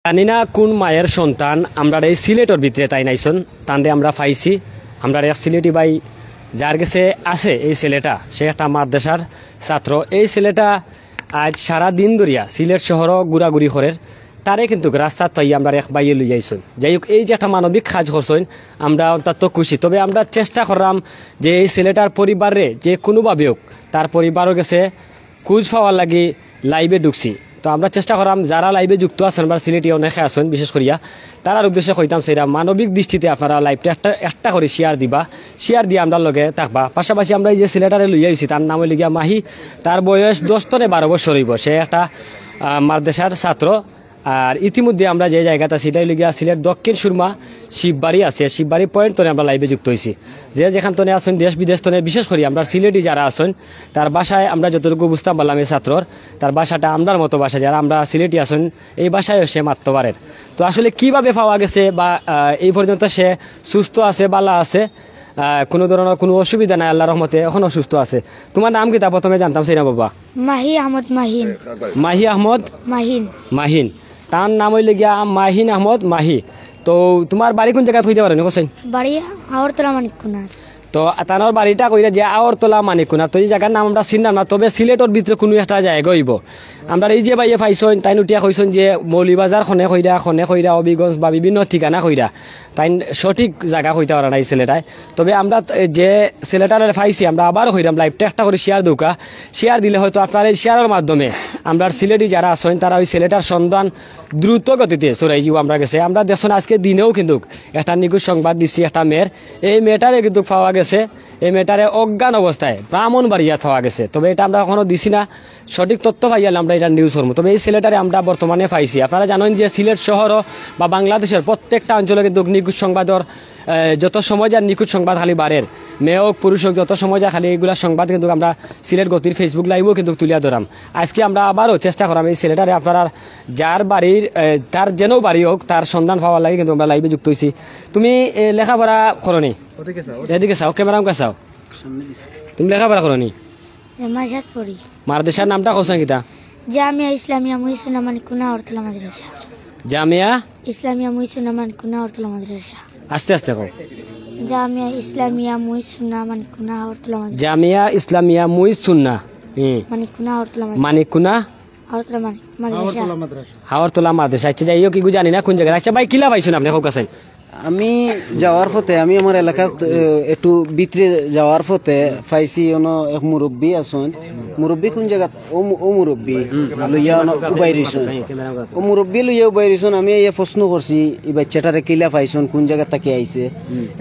জানি না কোন মায়ের সন্তান আমরা এই সিলেটের ভিতরে তাই নাইছন তান্ডে আমরা পাইছি। আমরা এক সিলেটি ভাই যার কাছে আছে এই ছেলেটা, সে একটা মাদ্রাসার ছাত্র। এই ছেলেটা আজ সারা দিন ধরিয়া সিলেট শহর ঘুরাঘুরি করে, তারে কিন্তু রাস্তাত পাই আমরা এক বাইয়ে লই যাইছুন। যাই হোক, এই যে একটা মানবিক কাজ করছেন আমরা অত্যন্ত খুশি। তবে আমরা চেষ্টা করলাম যে এই ছেলেটার পরিবারে যে কোনোভাবে হোক তার পরিবারও গেছে খোঁজ পাওয়ার লাগি লাইভে ঢুকছি। তো আমরা চেষ্টা করলাম যারা লাইভে যুক্ত আছেন বা সিলেটি অনেকে আছেন বিশেষ করিয়া তারার উদ্দেশ্যে কইতাম সেটা মানবিক দৃষ্টিতে আপনারা লাইভটা একটা করে শেয়ার দিবা, শেয়ার দিয়ে আমরা লগে থাকবা। পাশাপাশি আমরা এই যে ছেলেটারে লইয়া আইছি তার নাম লিগিয়া মাহি, তার বয়স 10 থেকে 12 বছর হইব। সে একটা মাদ্রাসার ছাত্র। আর ইতিমধ্যে আমরা যে জায়গাটা সেটাই লিগিয়া সিলেট দক্ষিণ সুরমা শিববাড়ি আছে, শিববাড়ি পয়েন্ট তনে আমরা লাইভে যুক্ত হয়েছি। যে যেখান তনে আছেন দেশ বিদেশ তনে, বিশেষ করে আমরা সিলেটি যারা আছেন তার বাসায় আমরা যতটুকু বুঝতাম পারলাম এই ছাত্রর, তার বাসাটা আমরার মতো বাসা, যারা আমরা সিলেটি আছেন এই বাসায় সে মাত্রবারের। তো আসলে কিভাবে পাওয়া গেছে বা এই পর্যন্ত সে সুস্থ আছে, বালা আছে, কোনো ধরনের কোনো অসুবিধা নাই, আল্লাহ রহমতে এখনো সুস্থ আছে। তোমার নাম কি তা প্রথমে জানতাম সেই না বাবা? মাহি আহমদ মাহিন। মাহি আহমদ মাহিন। মাহিন, তার নাম হইলে গিয়া মাহিন আহমদ মাহি। তো তোমার বাড়ি কোন জায়গায় হইতে পারেন কোসেন? বাড়ি আগরতলা মানিককুনা। তো তানোর বাড়িটা কইরা যে আগরতলা মানিককুনা। তো এই জায়গার নাম আমরা চিনলাম না, তবে সিলেটের ভিতরে কোনো একটা জায়গা হইব। আমরা এই যে বাইয়ে পাইছেন তাই উঠিয়া কইছেন যে মৌলিবাজার খনে কইরা অবিগঞ্জ বা বিভিন্ন ঠিকানা কইরা, তাই সঠিক জায়গা হইতে পারে না এই ছেলেটায়। তবে আমরা যে ছেলেটার পাইছি আমরা আবার হইলাম লাইভটা একটা করে শেয়ার দৌকা, শেয়ার দিলে হয়তো আপনার এই শেয়ারের মাধ্যমে আমরা সিলেটি যারা আছেন তারা ওই ছেলেটার সন্ধান দ্রুত গতিতে চড়াই যাব আমরা গেছে। আমরা দেখুন আজকে দিনেও কিন্তু একটা নিখোঁজ সংবাদ দিচ্ছি একটা মেয়ের, এই মেয়েটারে কিন্তু পাওয়া গেছে, এই মেয়েটারে অজ্ঞান অবস্থায় ব্রাহ্মণবাড়িয়া পাওয়া গেছে। তবে এটা আমরা এখনো দিছি না, সঠিক তথ্য পাইয়ালে আমরা এটা নিউজ করবো। তবে এই ছেলেটারে আমরা বর্তমানে পাইছি। আপনারা জানেন যে সিলেট শহর বা বাংলাদেশের প্রত্যেকটা অঞ্চলে কিন্তু নিখোঁজ সংবাদর যত সময় যার নিখোঁজ সংবাদ খালি বাড়ের, মেয়ে হোক পুরুষ হোক যত সময় যা খালি এইগুলা সংবাদ কিন্তু আমরা সিলেট গতির ফেসবুক লাইভও কিন্তু তুলিয়া ধরাম। আজকে আমরা আবারও চেষ্টা করাম এই ছেলেটারে আপনারা যার বাড়ির তার যেন বাড়ি হোক তার সন্ধান পাওয়ার লাগে কিন্তু আমরা লাইভে যুক্ত হয়েছি। তুমি লেখাপড়া করনি? এদিকে চাও, ক্যামেরা মুখে চাও। তুমি লেখাপড়া করনি? মাঝাত পড়ি। মাদ্রাসার নামটা কোসেন কিতা? জামিয়া ইসলামিয়া মুহিসুনা মানিককুনা আগরতলা মাদ্রাসা। জামিয়া ইসলামিয়া মুহিসুনা মানিককুনা আগরতলা মাদ্রাসা। আস্তে আস্তে কও। জামিয়া ইসলামিয়া মুহিসুনা মানিককুনা আগরতলা মাদ্রাসা। জামিয়া ইসলামিয়া মুহিসুন্না মানিককুনা আগরতলা মানিককুনা আগরতলা মাদ্রাসা। হাওরতলা মাদ্রাসা। আচ্ছা যাই হোক, কি জানি না কোন জায়গায়। আচ্ছা ভাই কিলা পাইছেন আপনি হোক আছেন? আমি যাওয়ার পথে আমি আমার এলাকাত একটু ভিতরে যাওয়ার পথে পাইছি এক মুরব্বী আছেন। মুরব্বী কোন জায়গা? ও মুরব্বী লইয়া উবাইরিছন, ও মুরব্বী লইয়া উবাইরিছন। আমি এই প্রশ্ন করছি এই বাচ্চাটারে কিলা পাইছন, কোন জায়গা থেকে আইছে।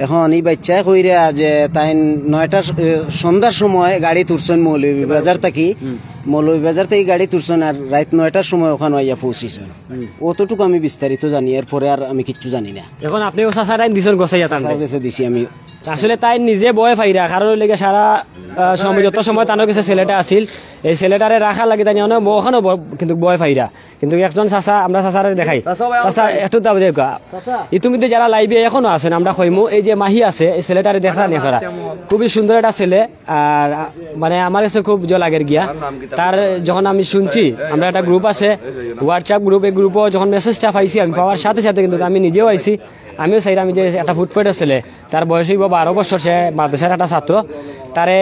এখন এই বাচ্চা কইরা যে তাই 9টা সন্ধ্যার সময় গাড়ি তুলছেন মৌলভীবাজার থেকে, মৌলভীবাজার থেকে গাড়ি তুলছেন আর রাত 9টার সময় ওখানে আইয়া পৌঁছিছেন। অতটুকু আমি বিস্তারিত জানি, এরপরে আর আমি কিচ্ছু জানি না। এখন আপনি ও সাসারাই দিছেন গোসাইয়া তান কাছে দিছি আমি। আসলে তাই নিজে বয় ফাইরা, কারণ লেগে সারা সময় যত সময় তানোর কাছে ছেলেটা আসিল, এই ছেলেটারে রাখা লাগে তাই ওখানে কিন্তু বয় ফাইরা। কিন্তু একজন চাষা আমরা চাষারে দেখাই, চাষা একটু দাও দেখা ইতিমধ্যে যারা লাইভে এখনো আছেন আমরা কইমু এই যে মাহি আছে এই ছেলেটারে দেখা নিয়ে করা খুবই সুন্দর একটা ছেলে। আর মানে আমার কাছে খুব জল আগের গিয়া তার যখন আমি শুনছি, আমরা একটা গ্রুপ আছে হোয়াটসঅ্যাপ গ্রুপ, এই গ্রুপও যখন মেসেজটা পাইছি আমি পাওয়ার সাথে সাথে কিন্তু আমি নিজেও আইছি, আমিও চাই আমি যে একটা ফুটফুটের ছেলে, তার বয়স 12 বছর, সে মাদ্রাসার একটা ছাত্র, তারে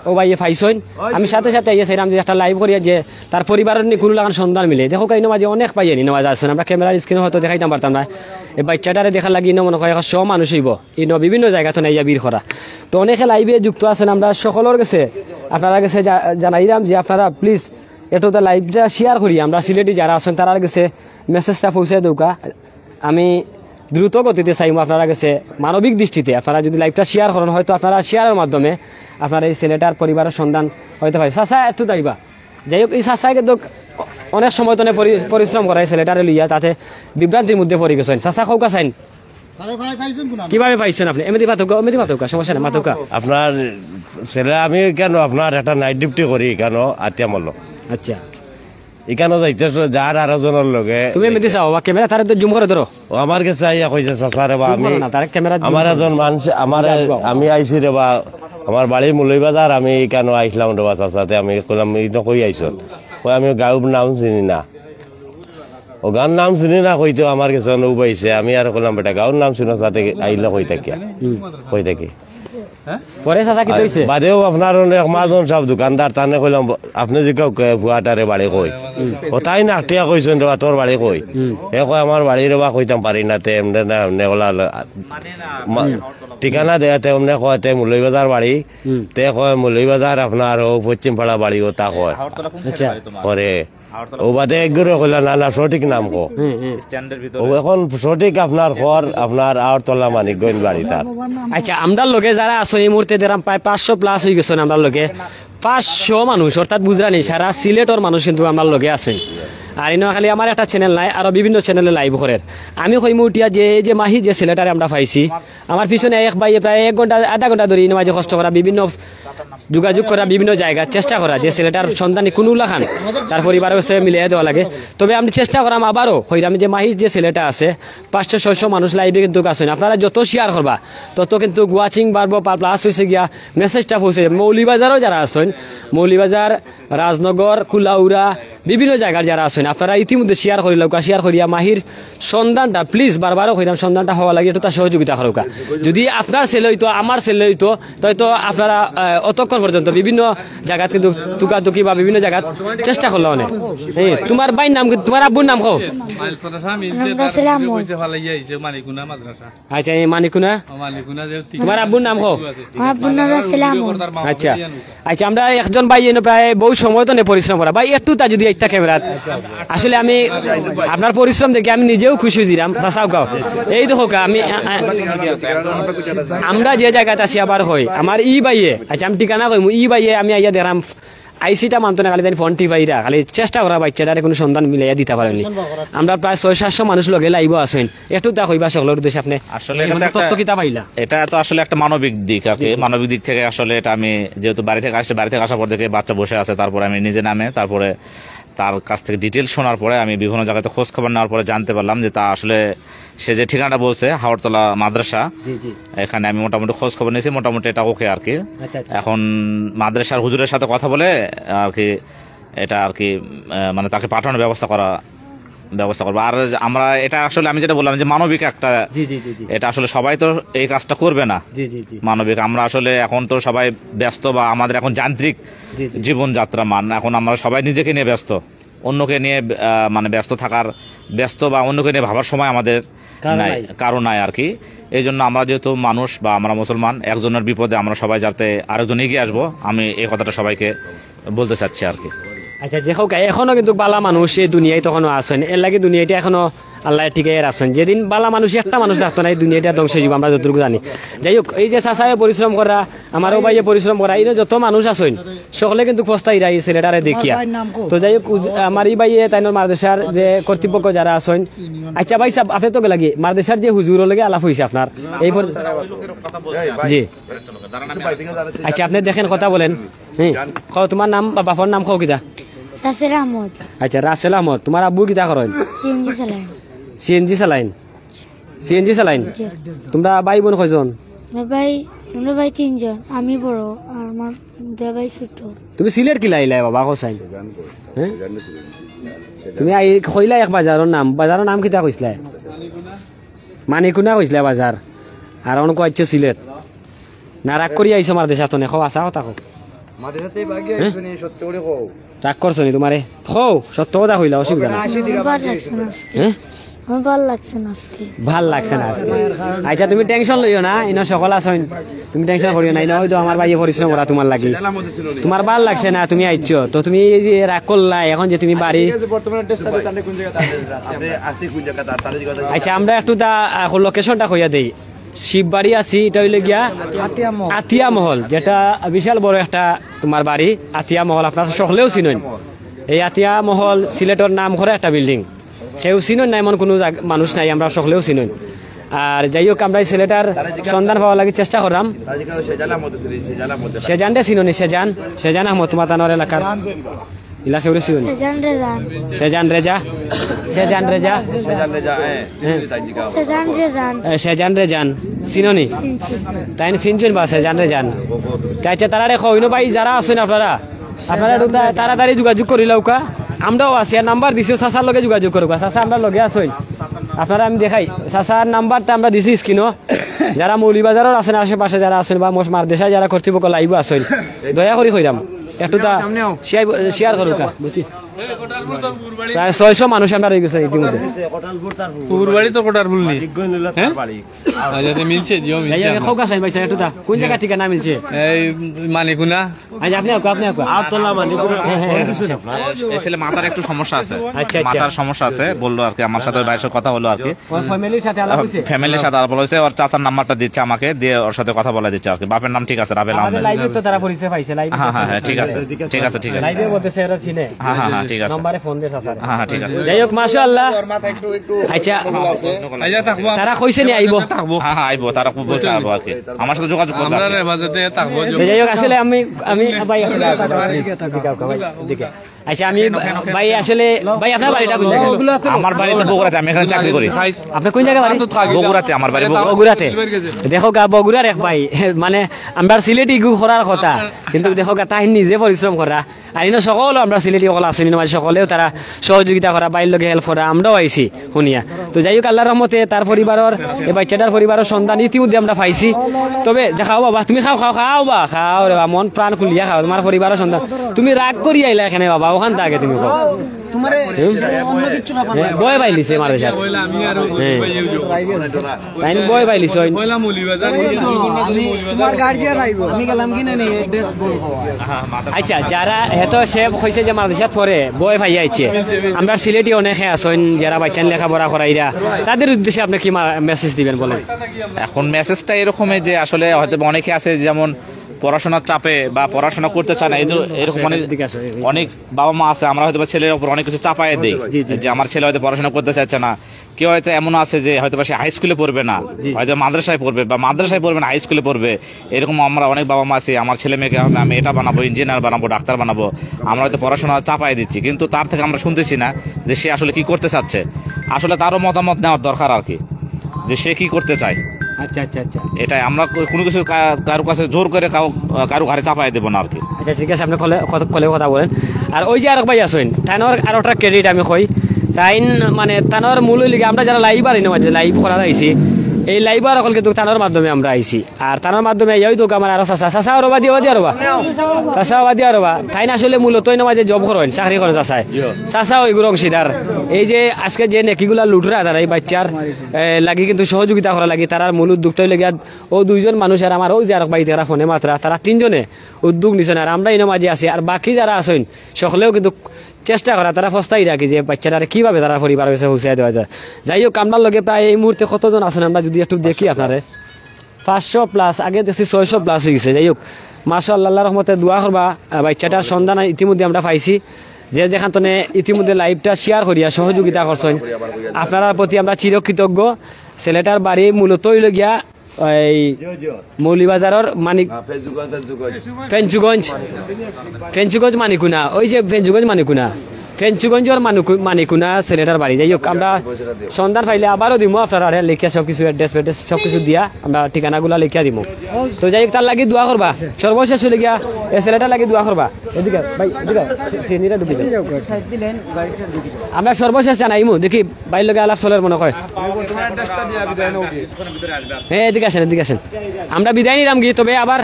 ও ভাইয়ে পাইছইন। আমি সাথে সাথে ইয়ে চাইলাম যে একটা লাইভ করিয়া যে তার পরিবারের নিয়ে কোনো লাগান সন্ধান মিলে। দেখো কাইনো মাঝে অনেক পাইনি নমাজ আসছেন, আমরা ক্যামেরার স্ক্রিনে হয়তো দেখাইতাম পারতাম না। এই বাচ্চাটারে দেখার লাগি মনে হয় সব মানুষ হইব এই বিভিন্ন জায়গাতে নাইয়া বীর করা। তো অনেকে লাইভে যুক্ত আছেন, আমরা সকলের কাছে আপনারা কাছে জানাইলাম যে আপনারা প্লিজ একটু লাইভটা শেয়ার করি। আমরা সিলেটি যারা আছেন তারা কাছে মেসেজটা পৌঁছে দৌকা। আমি দ্রুত গতিতে চাইব আপনারা কাছে মানবিক দৃষ্টিতে আপনারা যদি লাইভটা শেয়ার করেন, হয়তো আপনারা শেয়ারের মাধ্যমে আপনারা এই ছেলেটার পরিবারের সন্ধান হইতে পারে। চাচা একটু যাইবা, যাই হোক এই চাচাই কিন্তু অনেক সময় তো পরিশ্রম করা ছেলেটারে লইয়া, তাতে বিভ্রান্তির মধ্যে পড়ে গেছেন। চাচা কৌকা চাইন কিভাবে পাইছেন আপনি? এমনি মাথৌকা সমস্যা নেই, মাথৌকা আপনার ছেলে আমি কেন আপনার একটা নাইট ডিউটি করি কেন আতিয়া মল্ল। আচ্ছা এখানে যাইতেছ যার আরো জনের লগে তুমি এমনি চাও বা ক্যামেরা তারে তো জুম করে ধরো। ও আমার কাছে আইয়া কইছে চাচা রে বা আমি আমার একজন মানুষ আমি আইছি রে বা আমার বাড়ি মৌলভীবাজার, আমি কেন আইসলাম রে বা চাচাতে। আমি কইলাম কই আইছ? আমি গাঁও নাম চিনি না। ও গান নাম শুনি না কইতো আমার কাছে উবাইছে আমি আর কইলাম বেটা গাঁর নাম শুনো সাথে আইলে কই থাকি পরে চাচা কি হইছে বাদেও আপনার অনেক মাজন সব দোকানদার তানে কইলাম আপনি যে ফুয়াটারে বাড়ি কই ও তাই না টিয়া কইছেন রে তোর বাড়ি কই এ কয় আমার বাড়ি রে বা কইতাম পারি না তে এমনে না এমনে ওলা ঠিকানা দেয়াতে এমনে কয় তে মুলইবাজার বাড়ি তে কয় মুলইবাজার আপনার ও পশ্চিম পাড়া বাড়ি ও তা কয় আচ্ছা করে ও বাদে একগুলো কইলা না না সঠিক নাম কো ও এখন সঠিক আপনার ঘর আপনার আওরতলা মানিকগঞ্জ বাড়ি তার আচ্ছা আমরা লোকে যারা আছো এই মুহূর্তে দেরাম প্রায় 500 প্লাস হয়ে গেছেন আমরা লোকে 500 মানুষ অর্থাৎ বুঝরানি সারা সিলেটর মানুষ কিন্তু আমার লোকে আছেন আর ইনো খালি আমার একটা চ্যানেল নাই আরো বিভিন্ন চ্যানেলে লাইভ করে আমি কইমু উঠিয়া যে এই যে মাহি যে ছেলেটারে আমরা পাইছি আমার পিছনে এক ভাই প্রায় 1 ঘন্টা আধা ঘন্টা ধরে ইনো মাঝে কষ্ট করা বিভিন্ন যোগাযোগ করা বিভিন্ন জায়গা চেষ্টা করা যে ছেলেটার সন্তান কোনুলা খান তার পরিবারের সাথে মিলিয়ে দেওয়া লাগে তবে আমি চেষ্টা করাম আবারও কইরাম যে মাহির যে ছেলেটা আছে 500-600 মানুষ লাইভে কিন্তু আছেন আপনারা যত শেয়ার করবা তত কিন্তু ওয়াচিং বাড়বো প্লাস হয়েছে গিয়া মেসেজটা পৌঁছে মৌলিবাজারও যারা আছেন মৌলিবাজার রাজনগর কুলাউড়া বিভিন্ন জায়গার যারা আছেন আপনারা ইতিমধ্যে শেয়ার করি লৌকা শেয়ার করিয়া মাহির সন্তানটা প্লিজ বারবারও কইরাম সন্তানটা হওয়া লাগে একটু তার সহযোগিতা করুকা যদি আপনার ছেলে হইতো আমার ছেলে হইতো হয়তো আপনারা অতক্ষণ পর্যন্ত বিভিন্ন জায়গা কিন্তু তুকাতুকি বা বিভিন্ন জায়গা চেষ্টা করলো অনেক তোমার ভাইয়ের নাম তোমার আব্বুর নাম কও আচ্ছা এই মানিকুনা তোমার আব্বুর নাম কও আচ্ছা আচ্ছা আমরা একজন ভাই এনে প্রায় বহু সময় তো নেই পরিশ্রম করা ভাই একটু তা যদি একটা ক্যামেরা আসলে আমি আপনার পরিশ্রম দেখে আমি নিজেও খুশি দিলাম বাসাও গাও এই দেখো আমি আমরা যে জায়গাটা আছি আবার হই আমার ই বাইয়ে আচ্ছা আমি ঠিকানা কইমু ই বাইয়ে আমি আইয়া দেখাম আইসিটা মানতো না খালি তাই ফোনটি ভাইরা খালি চেষ্টা করা বাচ্চাটারে কোনো সন্ধান মিলাইয়া দিতে পারেনি আমরা প্রায় 600-700 মানুষ লগে লাইব আসেন একটু তা কইবা সকলের উদ্দেশ্যে আপনি আসলে তথ্য কিতা পাইলা এটা তো আসলে একটা মানবিক দিক আর কি মানবিক দিক থেকে আসলে এটা আমি যেহেতু বাড়ি থেকে আসার পর থেকে বাচ্চা বসে আছে তারপরে আমি নিজে নামে তারপরে তার কাছ থেকে ডিটেলস শোনার পরে আমি বিভিন্ন জায়গাতে খোঁজ খবর নেওয়ার পরে জানতে পারলাম যে তা আসলে সে যে ঠিকানাটা বলছে হাওড়তলা মাদ্রাসা এখানে আমি মোটামুটি খোঁজ খবর নিয়েছি মোটামুটি এটা ওকে আর কি এখন মাদ্রাসার হুজুরের সাথে কথা বলে আর কি এটা আর কি মানে তাকে পাঠানোর ব্যবস্থা করবো আর আমরা এটা আসলে আমি যেটা বললাম যে মানবিক একটা এটা আসলে সবাই তো এই কাজটা করবে না মানবিক আমরা আসলে এখন তো সবাই ব্যস্ত বা আমাদের এখন যান্ত্রিক জীবনযাত্রা এখন আমরা সবাই নিজেকে নিয়ে ব্যস্ত অন্যকে নিয়ে মানে ব্যস্ত বা অন্যকে নিয়ে ভাবার সময় আমাদের নাই কারো নাই আর কি এই জন্য আমরা যেহেতু মানুষ বা আমরা মুসলমান একজনের বিপদে আমরা সবাই যাতে আরেকজন এগিয়ে আসবো আমি এই কথাটা সবাইকে বলতে চাচ্ছি আর কি আচ্ছা যে হোক এখনো কিন্তু বালা মানুষ এই দুনিয়ায় তখনও আসেন এর লাগে দুনিয়াটা এখনো আল্লাহ ঠিকই আসেন যেদিন বালা মানুষ একটা মানুষ থাকতো না এই দুনিয়াটা ধ্বংস হয়ে যাবো আমরা যতটুকু জানি যাই হোক এই যে চাচায় পরিশ্রম করা আমারও ভাইয়ে পরিশ্রম করা এই যত মানুষ আসেন সকলে কিন্তু ফস্তাই রাই ছেলেটারে দেখিয়া তো যাই হোক আমার এই ভাইয়ে তাই মাদ্রাসার যে কর্তৃপক্ষ যারা আসেন আচ্ছা ভাই সাহেব আপনি তো লাগে মাদ্রাসার যে হুজুর লাগে আলাপ হয়েছে আপনার এই জি আচ্ছা আপনি দেখেন কথা বলেন হ্যাঁ তোমার নাম বা বাবার নাম খাও কিতা রাসেল আহমদ আচ্ছা রাসেল আহমদ তোমার আব্বু কিতা করেন সিএনজি চালাইন তোমরা ভাই বোন কয়জন আমরা ভাই 3 জন আমি বড় আর আমার দুই ভাই ছোট তুমি সিলেট কি লাইলা বাবা কোসাইন হ্যাঁ তুমি আই কইলা এক বাজারের নাম কিতা কইছলা মানিকুনা কইছলা বাজার আর অন কইছে সিলেট না রাগ করি আইছো মার দেশা তো নেখো আসা কথা কো মাদ্রাসাতে বাগি আইছনি সত্য করে কও রাগ করছো নি তোমারে কও সত্য কথা কইলা অসুবিধা না হ্যাঁ ভাল লাগছে না আজকে ভাল লাগছে না আজকে আচ্ছা তুমি টেনশন লইও না ইনো সকল আসেন তুমি টেনশন করিও না ইনো হয়তো আমার ভাইয়ে পরিশ্রম করা তোমার লাগি তোমার ভাল লাগছে না তুমি আইছো তো তুমি এই যে রাগ করলা এখন যে তুমি বাড়ি আচ্ছা আমরা একটু দা লোকেশনটা কইয়া দেই শিববাড়ি আছি এটা হইলে গিয়া আতিয়া মহল যেটা বিশাল বড় একটা তোমার বাড়ি আতিয়া মহল আপনারা সকলেও চিনেন এই আতিয়া মহল সিলেটর নাম করে একটা বিল্ডিং কেউ চিনেন না এমন কোনো মানুষ নাই আমরা সকলেও চিনেন আর যাই হোক আমরা এই ছেলেটার সন্ধান পাওয়ার লাগে চেষ্টা করলাম সেজানটা চিনি সেজান আহমদ তোমার তানোর এলাকার ইলাকা চিনি সেজান রেজান চিনি তাই চিনছেন বা সেজান রেজান তাই তারা রেখো ভাই যারা আছেন আপনারা তাড়াতাড়ি যোগাযোগ করিলাম আমরাও আছি আর নাম্বার দিছি চাচার লগে যোগাযোগ করব চাচা আমরা লগে আসুন আপনারা আমি দেখাই চাচার নাম্বারটা আমরা দিছি স্ক্রিনও যারা মৌলিবাজারের আছেন আশেপাশে যারা আছেন বা মারদেশায় যারা কর্তৃপক্ষ লাইব আসুন দয়া করে কইরাম একটু তা শেয়ার করুক প্রায় 600 মানুষ আমরা রয়ে গেছে ইতিমধ্যে পুরবাড়ি তো কোটার ভুলনি মিলছে একটু তা কোন জায়গা ঠিকানা মিলছে এই মানিকুনা আচ্ছা আপনি এই ছেলে মাথার একটু সমস্যা আছে, আচ্ছা, আচ্ছা। মাথার সমস্যা আছে বললো আর কি, আমার সাথে ভাইয়ের সাথে কথা হলো আর কি, ফ্যামিলির সাথে আলাপ হইছে ফ্যামিলির সাথে আলাপ হয়েছে। ওর চাচার নাম্বারটা দিচ্ছে আমাকে, দিয়ে ওর সাথে কথা বলা দিচ্ছে আর কি। বাপের নাম ঠিক আছে, রাবেল আমাদের আহমেদ। লাইভে তো তারা পরিচয় পাইছে লাইভে হ্যাঁ হ্যাঁ হ্যাঁ ঠিক আছে ঠিক আছে ঠিক আছে। লাইভে বলতেছে এরা চিনে হ্যাঁ হ্যাঁ হ্যাঁ ঠিক আছে। নম্বরে ফোন দিয়ে চাচা হ্যাঁ হ্যাঁ ঠিক আছে। যাই হোক মাশাআল্লাহ। আচ্ছা আইয়া থাকবো তারা কইছে নি আইবো থাকবো হ্যাঁ হ্যাঁ আইবো, তারা খুব বলছে আইবো আর কি, আমার সাথে যোগাযোগ করবে আমরা আর কি। বাজাতে থাকবো তো যাই হোক আসলে আমি ভাই আসলে দিকে আচ্ছা আমি ভাই আসলে ভাই আপনার বাড়িটা কোন জায়গায়? আমার বাড়ি তো বগুড়াতে, আমি এখানে চাকরি করি। আপনি কোন জায়গায় বাড়ি? বগুড়াতে আমার বাড়ি। বগুড়াতে। দেখো গা বগুড়ার এক ভাই মানে আমরা সিলেটি গু করার কথা, কিন্তু দেখো গা তাই নিজে পরিশ্রম করা আর ইনো সকল আমরা সিলেটি সকল আসেনি মানে সকলেও তারা সহযোগিতা করা, বাইর লগে হেল্প করা, আমরাও আইছি শুনিয়া। তো যাই হোক আল্লাহর রহমতে তার পরিবারের এই বাচ্চাটার পরিবারের সন্তান ইতিমধ্যে আমরা পাইছি। তবে যে খাও বাবা তুমি খাও রে বাবা, মন প্রাণ খুলিয়া খাও, তোমার পরিবারের সন্তান। তুমি রাগ করি আইলা এখানে বাবা, ওখান থেকে তুমি খাও বয় বাইলিছে মার দেশার তাই বয় বাইলিছ আচ্ছা যারা হেতো সে কইছে যে মাদ্রাসাত পড়ে বয় ভাই আইছে, আমরা সিলেটি অনেকে আছেন যারা বাচ্চান লেখাপড়া করাইরা, তাদের উদ্দেশ্যে আপনি কি মেসেজ দিবেন বলেন? এখন মেসেজটা এরকমই যে আসলে হয়তো অনেকে আছে যেমন পড়াশোনার চাপে বা পড়াশোনা করতে চায় না, এরকম অনেক বাবা মা আছে, আমরা হয়তো ছেলের উপর অনেক কিছু চাপায় দিই যে আমার ছেলে হয়তো পড়াশোনা করতে চাইছে না। কেউ হয়তো এমন আছে যে হয়তো সে হাই স্কুলে পড়বে না, হয়তো মাদ্রাসায় পড়বে বা মাদ্রাসায় পড়বে না হাই স্কুলে পড়বে, এরকম আমরা অনেক বাবা মা আছি আমার ছেলে মেয়েকে আমি এটা বানাবো, ইঞ্জিনিয়ার বানাবো, ডাক্তার বানাবো, আমরা হয়তো পড়াশোনা চাপায় দিচ্ছি, কিন্তু তার থেকে আমরা শুনতেছি না যে সে আসলে কি করতে চাচ্ছে। আসলে তারও মতামত নেওয়ার দরকার আর কি, যে সে কি করতে চায়। আচ্ছা আচ্ছা আচ্ছা এটাই আমরা কোনো কিছু কারো কাছে জোর করে কারো ঘরে চাপাই দেবো না আর কি। আচ্ছা ঠিক আছে আপনি কলে কথা বলেন। আর ওই যে আরেক ভাই আছেন তাইনর আর একটা ক্রেডিট আমি কই, তাইন মানে তানোর মূল লিগে আমরা যারা লাইভ আর মাঝে লাইভ করা আইছি, এই লাইভ আর অকল কিন্তু তানোর মাধ্যমে আমরা আইছি, আর তানোর মাধ্যমে এই তো আমার আরো চাচা রবা দিয়ে রবা তাই না আসলে মূলত মাঝে জব করেন চাকরি করেন চাচা ওইগুলো অংশীদার। এই যে আজকে যে নেকিগুলা লুটরা তারা এই বাচ্চার লাগি কিন্তু সহযোগিতা করা লাগি, তার মূল উদ্যোগটা লেগে ও দুইজন মানুষ আর আমার ওই যে আরেক ভাই তারা ফোনে মাত্রা তারা তিনজনে উদ্যোগ নিছেন, আর আমরা এনে মাঝে আছি। আর বাকি যারা আছেন সকলেও কিন্তু চেষ্টা করা, তারা ফস্তাই রাখি যে বাচ্চাটারে কিভাবে তারা পরিবার হয়েছে হুঁচিয়ে দেওয়া যায়। যাই হোক আপনার লগে প্রায় এই মুহূর্তে কতজন আছেন আমরা যদি একটু দেখি আপনারে 500+, আগে দেখছি 600+ হয়ে গেছে। যাই হোক মাশাআল্লাহ আল্লাহর রহমতে দোয়া করবা, বাচ্চাটার সন্ধান ইতিমধ্যে আমরা পাইছি। যে যেখান থেকে ইতিমধ্যে লাইভটা শেয়ার করিয়া সহযোগিতা করছেন আপনার প্রতি আমরা চিরকৃতজ্ঞ। ছেলেটার বাড়ি মূলত হইল গিয়া এই মৌলিবাজারের ফেঞ্চুগঞ্জ মানিকুনা, ওই যে ফেঞ্চুগঞ্জ মানিকুনা, ফেঞ্চুগঞ্জের মানিকুনা ছেলেটার বাড়ি। যাই হোক আমরা সন্ধান পাইলে আবারও দিব আপনারা লিখিয়া সবকিছু অ্যাড্রেস ফ্যাড্রেস সবকিছু দিয়া আমরা ঠিকানাগুলা লিখিয়া দিব। তো যাই হোক তার লাগি দোয়া করবা, সর্বশেষ হলে গিয়া এই ছেলেটার লাগি দোয়া করবা। এদিকে ভাই এদিকে ঢুকি আমরা সর্বশেষ জানাইমু, দেখি বাইর লগে আলাপ চলের মনে হয়। হ্যাঁ এদিকে আসেন আমরা বিদায় নিলাম গিয়ে, তবে আবার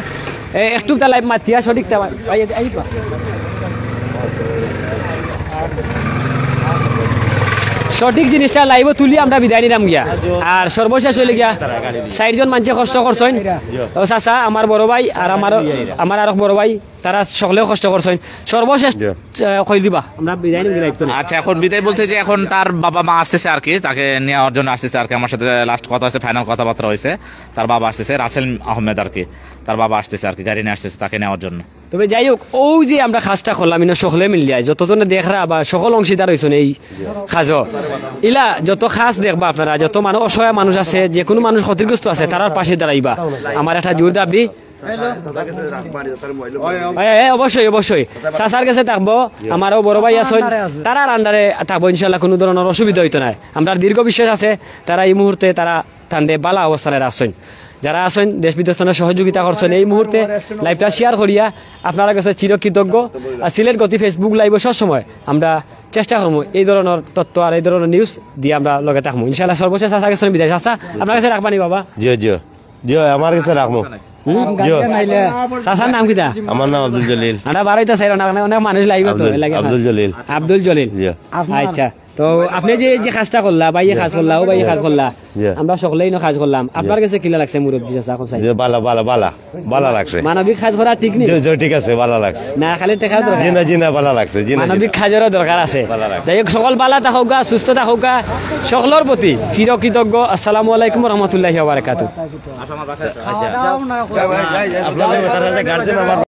একটু তার লাইভ মাতিয়া সঠিক সঠিক জিনিসটা লাইভ তুলি আমরা বিদায় নিলাম গিয়া। আর সর্বশেষ হইলে গিয়া 4 জন মানুষে কষ্ট করছেন, ও চাচা আমার বড় ভাই আর আমার আরো বড় ভাই, তারা সকলেও কষ্ট করছেন। সর্বশেষ কই দিবা আমরা বিদায় নিলাম লাইভ তো। আচ্ছা এখন বিদায় বলতে যে এখন তার বাবা মা আসতেছে আর কি, তাকে নেওয়ার জন্য আসতেছে আর কি, আমার সাথে লাস্ট কথা হয়েছে, ফাইনাল কথাবার্তা হয়েছে, তার বাবা আসতেছে রাসেল আহমেদ আর কি, তার বাবা আসতেছে আর কি, গাড়ি নিয়ে আসতেছে তাকে নেওয়ার জন্য। তবে যাই হোক ওই যে আমরা খাজটা করলাম ইনো সকলে মিলিয়ায় যতজনে দেখরা বা সকল অংশীদার হয়েছেন এই খাজ ইলা যত খাস দেখবা আপনারা, যত মানুষ অসহায় মানুষ আছে, যে কোনো মানুষ ক্ষতিগ্রস্ত আছে তার পাশে দাঁড়াইবা। আমার একটা জোর দাবি অবশ্যই অবশ্যই চাচার কাছে থাকবো, আমারও বড় ভাই আছেন, তারা আন্ডারে থাকবো ইনশাল্লাহ, কোনো ধরনের অসুবিধা হইতো না। আমরা দীর্ঘ বিশ্বাস আছে তারা এই মুহূর্তে তারা টান্দে বালা অবস্থানে আসছেন। যারা আছেন দেশ বিদেশে সহযোগিতা করছেন এই মুহূর্তে লাইভটা শেয়ার করিয়া আপনারা কাছে চিরকৃতজ্ঞ। আর সিলেট গতি ফেসবুক লাইভ সবসময় আমরা চেষ্টা করবো এই ধরনের তথ্য আর এই ধরনের নিউজ দিয়ে আমরা লগে থাকবো ইনশাল্লাহ। সর্বশেষ চাচার কাছে বিদায়। চাচা আপনার কাছে রাখবানি বাবা? জিও জিও জিও আমার কাছে রাখবো। চাচার নাম কিতা? আমার নাম আব্দুল জলিল। আমরা বারোইতা চাই না, অনেক মানুষ লাগবে তো লাগে। আব্দুল জলিল। আব্দুল জলিল, আচ্ছা। তো আপনি যে যে কাজটা করলা, ভাই কাজ করলা, ও ভাই কাজ করলা, আমরা সকলেই কাজ করলাম, আপনার কাছে কিলা লাগছে মুরব্বী চাচা? বালা বালা বালা বালা লাগছে। মানবিক কাজ করা ঠিক নেই? ঠিক আছে, বালা লাগছে না, খালি টাকা দরকার। জিনা জিনা বালা লাগছে, মানবিক কাজেরও দরকার আছে। যাই হোক, সকল বালা থাকুক, সুস্থ থাকুক, সকলের প্রতি চিরকৃতজ্ঞ। আসসালামু আলাইকুম রহমতুল্লাহি ওয়া বারাকাতুহু।